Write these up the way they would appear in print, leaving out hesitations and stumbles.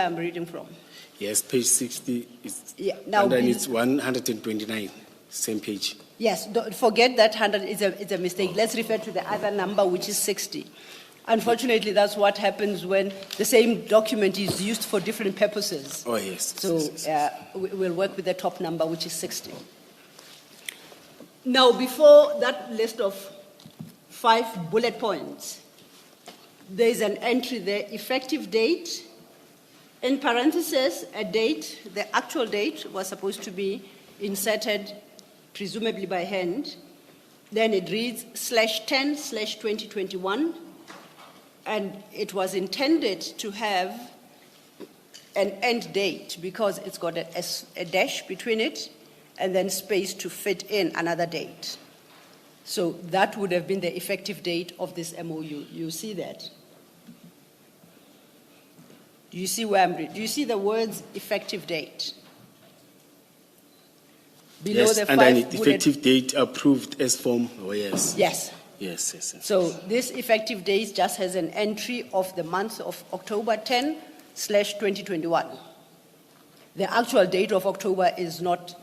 I'm reading from. Yes, page 60 is, Yeah, now and then please- it's 129, same page. Yes, don't forget that 100 is a mistake. Let's refer to the other number, which is 60. Unfortunately, that's what happens when the same document is used for different purposes. Oh, yes. So yes, yes. we'll work with the top number, which is 60. Now, before that list of 5 bullet points, there is an entry there, effective date. In parentheses, a date, the actual date was supposed to be inserted, presumably by hand. Then it reads /10/2021, and it was intended to have an end date because it's got a dash between it and then space to fit in another date. So that would have been the effective date of this MOU. You see that? Do you see where I'm reading? Do you see the words effective date? Below Yes, the and 5 then bullet- effective date approved as form. Oh, yes. Yes. Yes, yes, yes. So this effective date just has an entry of the month of October 10/2021. The actual date of October is not,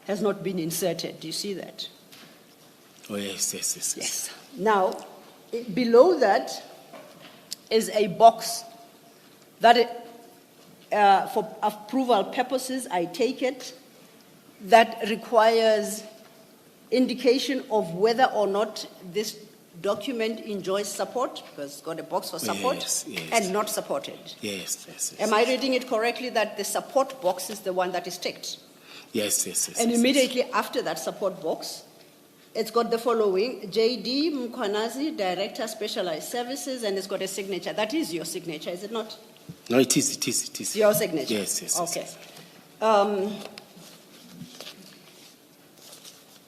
has not been inserted. Do you see that? Oh, yes, yes, yes, yes. Yes. Now, below that is a box that, for approval purposes, I take it, that requires indication of whether or not this document enjoys support, because it's got a box for support, Yes, yes. and not supported. Yes, yes, yes. Am I reading it correctly that the support box is the one that is ticked? Yes, yes, yes. And yes, immediately after that support box, it's got the following: J.D. Mkhwanazi, Director, Specialized Services, and it's got a signature. That is your signature, is it not? yes. No, it is, it is, it is. Your signature? Yes, yes, yes, Okay. yes.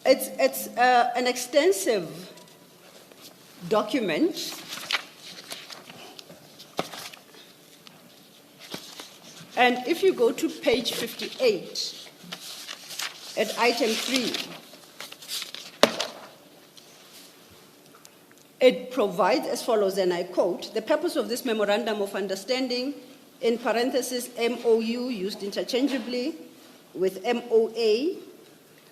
It's an extensive document. And if you go to page 58, at item 3, it provides as follows, and I quote, "The purpose of this memorandum of understanding, in parentheses MOU used interchangeably with MOA,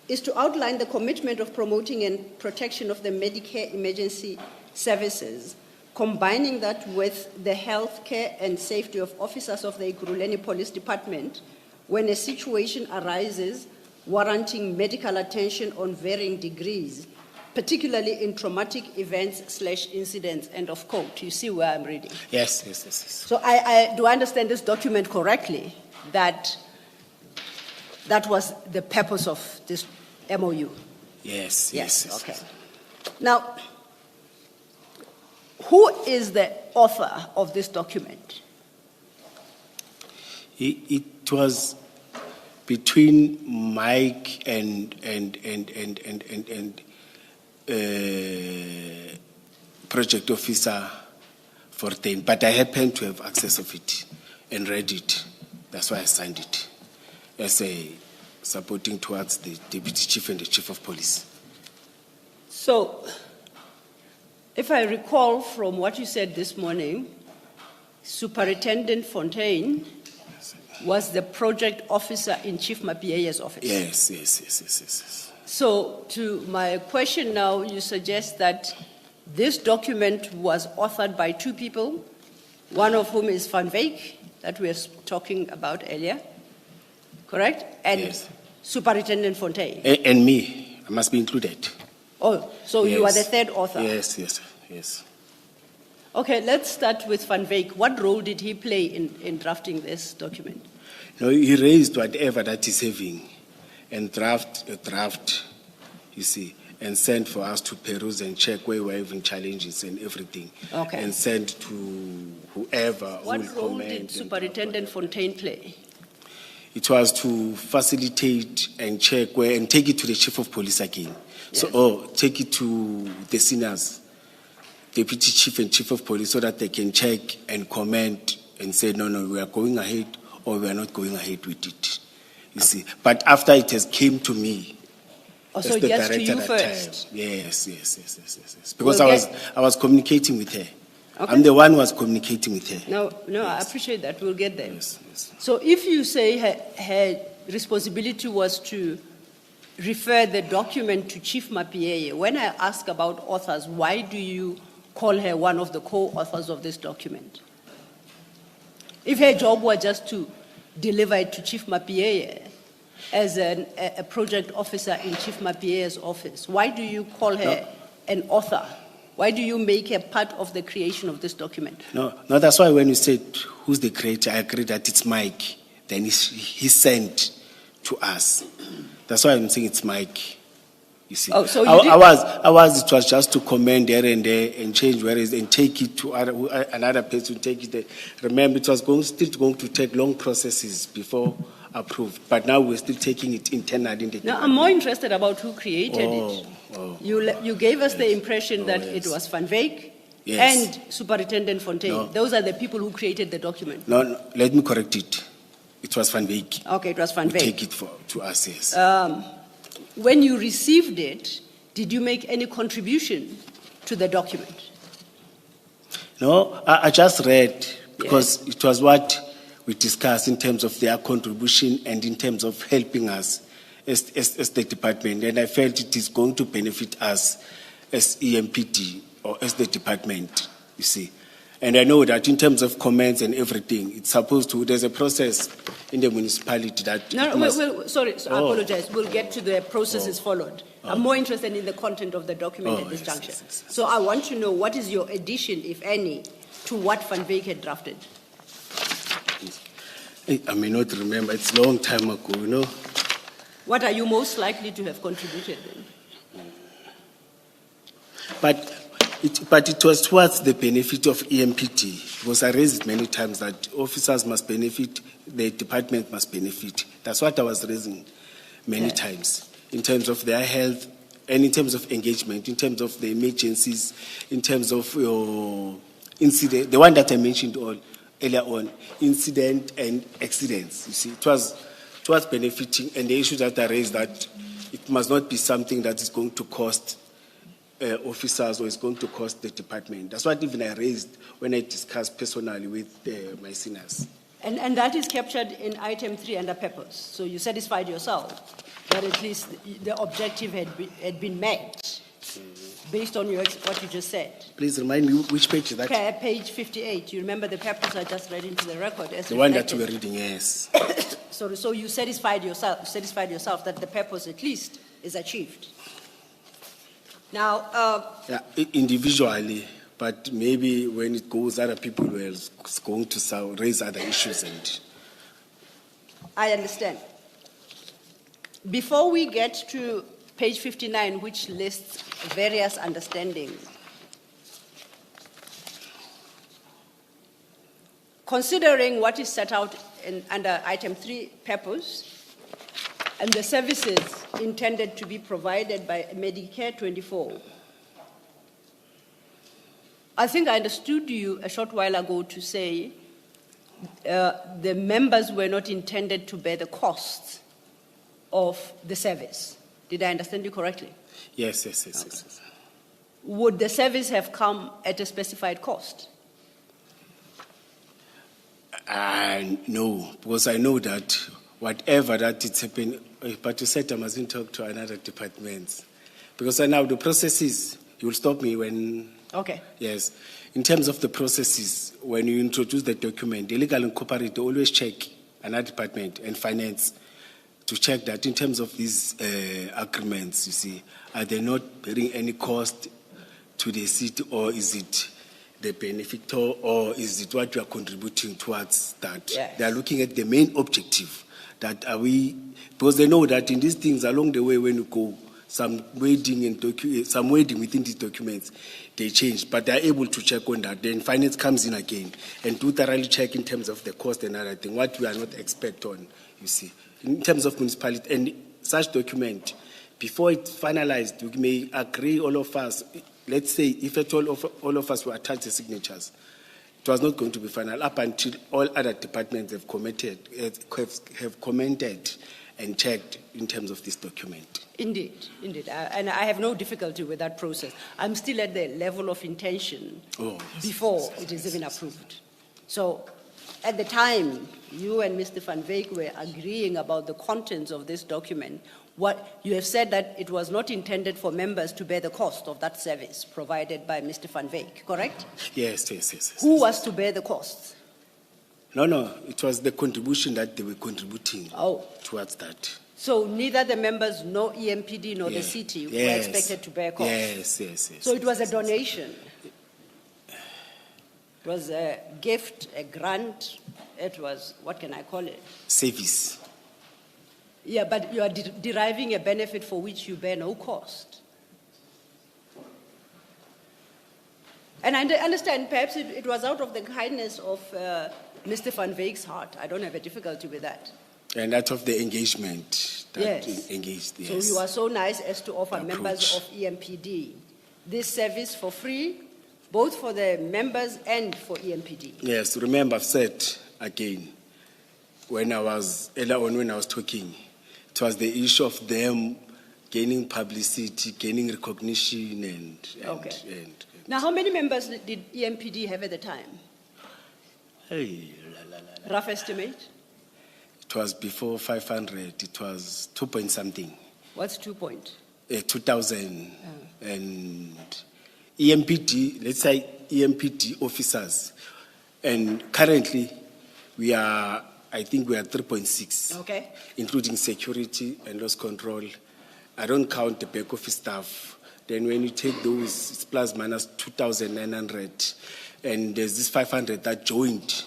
is to outline the commitment of promoting and protection of the Medicare emergency services, combining that with the health care and safety of officers of the Ekurhuleni Police Department when a situation arises warranting medical attention on varying degrees, particularly in traumatic events/incidents," end of quote. You see where I'm reading? Yes, yes, yes, yes. So do I understand this document correctly, that that was the purpose of this MOU? Yes, yes, yes. Okay. Now, who is the author of this document? It was between Mike and project officer Fortain, but I happened to have access of it and read it. That's why I signed it as a supporting towards the deputy chief and the chief of police. So, if I recall from what you said this morning, Superintendent Fontaine was the project officer in Chief Mapie's office. Yes, yes, yes, yes, yes, yes. So, to my question now, you suggest that this document was authored by 2 people, one of whom is Van Wyk, that we were talking about earlier, correct? And Yes. Superintendent Fontaine. And me, I must be included. Oh, so you are the Yes. third author? Yes, yes, yes. Okay, let's start with Van Wyk. What role did he play in drafting this document? No, he raised whatever that he's having and draft, you see, and sent for us to peruse and check where we're having challenges and everything. Okay. And send to whoever who What will role comment. did and Superintendent Fontaine play? It was to facilitate and check where and take it to the chief of police again. Yes. So, take it to the seniors, deputy chief and chief of police, so that they can check and comment and say, no, we are going ahead or we are not going ahead with it. You see, but after it has came to me, Oh, as so the yes to director you at that first. time. Yes. Because Well, I was communicating with her. Okay. I'm the one who was communicating with her. No, I appreciate that. We'll get there. Yes, yes. So if you say her responsibility was to refer the document to Chief Mapieye, when I ask about authors, why do you call her one of the co-authors of this document? If her job were just to deliver it to Chief Mapieye as a project officer in Chief Mapiye's office, why do you call her an author? Why do you make her part of the creation of this document? No, that's why when you said who's the creator, I agree that it's Mike. Then he sent to us. That's why I'm saying it's Mike. You see, Oh, so it was just to comment here and there and change whereas and take it to another person, take it there. Remember, it was still going to take long processes before approved, but now we're still taking it internally in the Now, I'm more interested about who created it. You gave us the impression that yes. it was Van Wyk Yes. and Superintendent Fontaine. No. Those are the people who created the document. No, let me correct it. It was Van Wyk. Okay, it was Van We Wyk. take it to us, yes. When you received it, did you make any contribution to the document? No, I just read because it was what we discussed in terms of their contribution and in terms of helping us as the department. And I felt it is going to benefit us as EMPD or as the department, you see. And I know that in terms of comments and everything, it's supposed to, there's a process in the municipality that... Sorry, I apologize. We'll get to the processes followed. I'm more interested in the content of the document at this juncture. Yes. So I want to know what is your addition, if any, to what Van Wyk had drafted? I may not remember, it's a long time ago, you know. What are you most likely to have contributed then? But it was towards the benefit of EMPD, because I raised it many times that officers must benefit, the department must benefit. That's what I was raising many times, in terms of their health and in terms of engagement, in terms of the emergencies, in terms of your incident, the one that I mentioned earlier on, incident and accidents. You see, it was benefiting, and the issue that I raised that it must not be something that is going to cost officers or is going to cost the department. That's what even I raised when I discussed personally with my seniors. And that is captured in item 3 under purpose. So you satisfied yourself that at least the objective had been met based on what you just said. Please remind me which page is that? Page 58. You remember the purpose I just read into the record? As The one that reflected. you were reading, yes. So you satisfied yourself that the purpose at least is achieved. Now, Yeah, individually, but maybe when it goes, other people will going to raise other issues. And I understand. Before we get to page 59, which lists various understandings, considering what is set out under item 3 purpose and the services intended to be provided by Medicare24, I think I understood you a short while ago to say the members were not intended to bear the costs of the service. Did I understand you correctly? yes. Yes. Would the service have come at a specified cost? No, because I know that whatever that it's happening, but you said I mustn't talk to another department. Because now the processes, you'll stop me when... Okay. Yes. In terms of the processes, when you introduce the document, the legal and corporate, they always check another department and finance to check that in terms of these agreements, you see, are they not bearing any cost to the city, or is it the benefactor, or is it what you are contributing towards that? Yes. They are looking at the main objective. That are we, because they know that in these things along the way when you go, some wording within these documents, they change, but they are able to check on that. Then finance comes in again and do thoroughly check in terms of the cost and other thing, what we are not expect on, you see. In terms of municipality, and such document, before it's finalized, we may agree all of us, let's say if at all of us were attached the signatures, it was not going to be final up until all other departments have commented and checked in terms of this document. Indeed, indeed. And I have no difficulty with that process. I'm still at the level of intention Oh, yes, before yes, it is yes, even yes. approved. So at the time, you and Mr. van Wyk were agreeing about the contents of this document. What you have said that it was not intended for members to bear the cost of that service provided by Mr. van Wyk, correct? Yes, yes, yes. yes, Who yes. was to bear the costs? No, it was the contribution that they were contributing Oh. towards that. So neither the members, nor EMPD, nor the Yeah. city were Yes. expected to bear costs? Yes, yes, yes. So it was a yes, yes. donation? It was a gift, a grant, it was, what can I call it? Service. Yeah, but you are deriving a benefit for which you bear no cost. And I understand perhaps it was out of the kindness of Mr. van Wyk's heart. I don't have a difficulty with that. And out of the engagement that Yes. engaged, So yes. you are so nice as to offer members Approach. of EMPD this service for free, both for the members and for EMPD. Yes, remember I've said again, earlier on when I was talking, it was the issue of them gaining publicity, gaining recognition Okay. and Now, how many members did EMPD have at the time? hey, Rough estimate? it was before 500, it was 2 point something. What's 2 point? 2000 and EMPD, let's say EMPD officers. And currently I think we are 3.6. Okay. Including security and loss control. I don't count the back office staff. Then when you take those, it's plus minus 2,900. And there's this 500 that joined,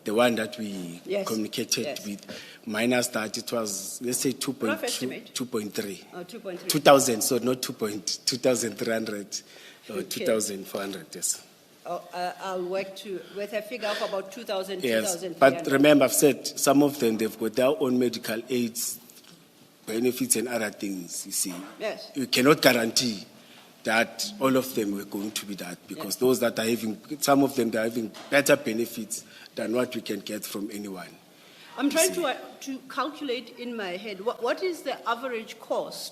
the one that we Yes. communicated Yes. with. Minus that, it was, let's say, Rough estimate. 2.3. Oh, 2.3. 2,000, so not 2,300 or Okay. 2,400, yes. Oh, I'll work with a figure of about 2,000, Yes, 2,300. but remember, I've said some of them, they've got their own medical aids, benefits and other things, you see. Yes. You cannot guarantee that all of them were going to be that, because those that are having, some of them, they're having better benefits than what we can get from anyone. I'm trying to calculate in my head, what is the average cost